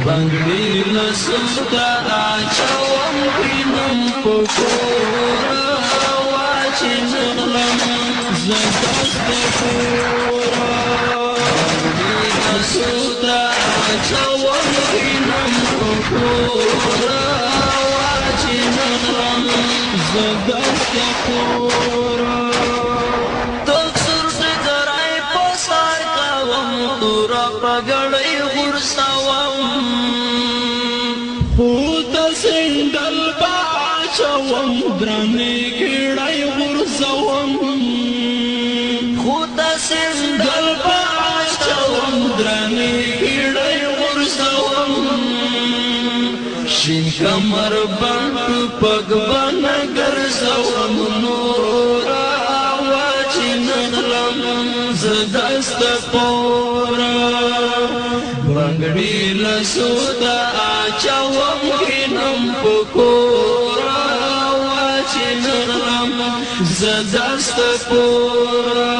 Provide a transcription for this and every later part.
بنگړي لسوتا اچوم وینم پکورا واچین غلم زدست پورا بنگړي لسوتا اچوم وینم پکورا واچین غلم زدست پورا تکسر دگرائی پسار کاوم تورا پگڑی غرساوم خود سندل باچوم درانی کڑی غرساوم خود سندل باچوم درانی کڑی غرساوم شین کمر بند پگ بن گرزاوم نورا واچین غلم زدست پورا بنگړي لسوتا اچوم وینم پکورا واچین غلم زدست پورا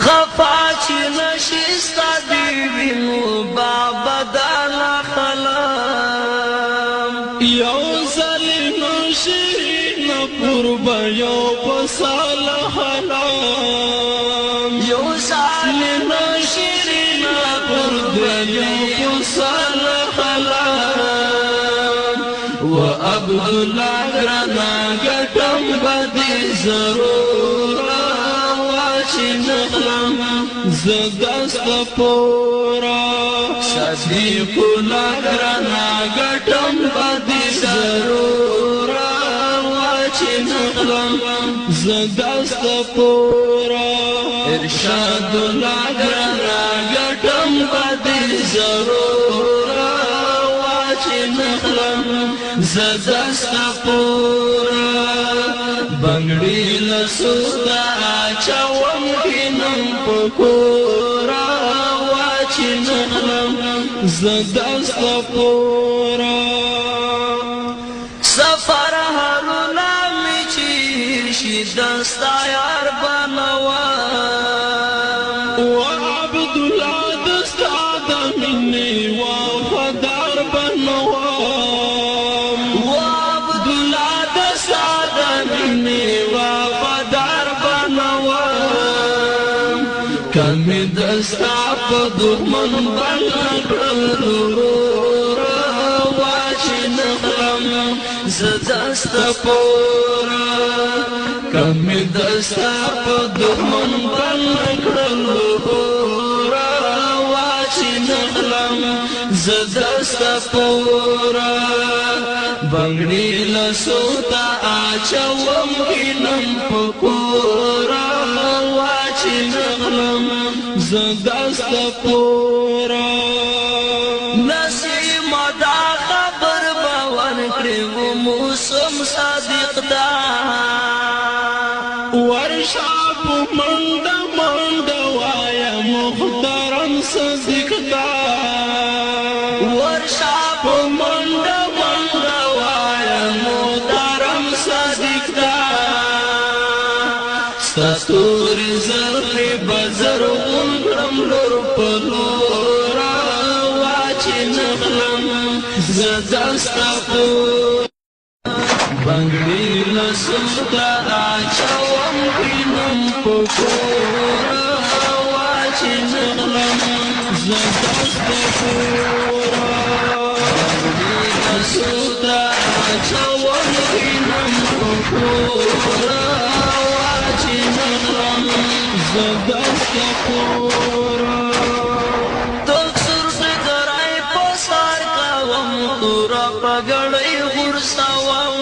خفا چې نشستا دی وینو بابا دانا خلم یو ظلم شیرین قرب یو پسال حلام یو ظلم شیرین قرب یو پسال حلام و عبدالله گرانا گٹم بدی ضرورا واچین غلم زدست پورا صدیق الله گرانا گٹم بدی ضرورا واچین غلم زدست پورا ارشاد الله گرانا گٹم بدی ضرورا واچین غلم زدست پورا بنگړي لسوتا اچوم وینم پکورا واچین غلم زدست پورا سفر هرونه می چیر شي دستا یار بنوا و عبدالله دستا د مني وفادار بنوا و عبدالله دستا د مني وفادار بنوا کمی دستا په دښمن باندې واچین غلم زدست پورا کمی دستا په دښمن باندې واچین غلم زدست پورا بنگړي لسوتا اچوم وینم پکورا واچین غلم زدست پورا نسیم دا خبر باور کړو موسم صادق دا ورشاب منډه منډه وایا محترم صدیق دا ورشاب منډه منډه وایا محترم صدیق دا ستور زرخی بزر غنرم لور پلورا واچین غلم زدست پورا بنگړي لسوتا اچوم وینم پکورا واچین غلم زدست پورا بنگړي لسوتا اچوم وینم پکورا واچین غلم زدست پورا تکسر دگرائی پسار کاوم تورا پگڑی غرساوم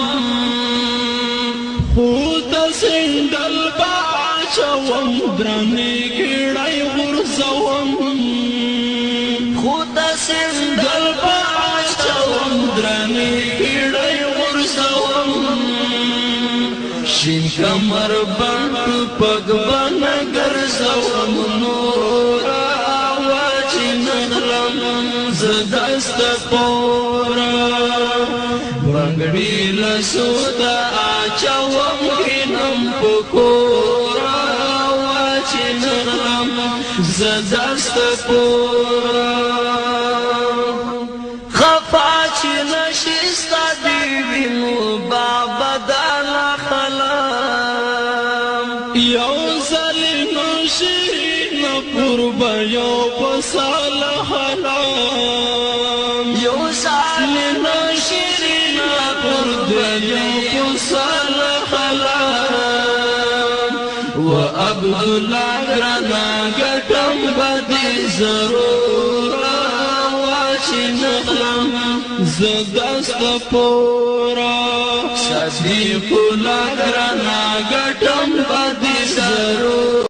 خود سندل باچوم درانی کڑی غرساوم خود سندل باچوم درانی کڑی غرساوم شین کمر بند پگ بن گرزاوم نورا واچین غلم زدست پورا بنگړي لسوتا اچوم وینم پکورا واچین غلم زدست پورا یو ظالم شیرین قربا یو پسال حرام یو ظالم شیرین قربا یو پسال حرام و عبدالله گرانا گٹم بدی ضرور واچی نخلم زدست پورا صدیق الله گرانا گٹم بدی ضرور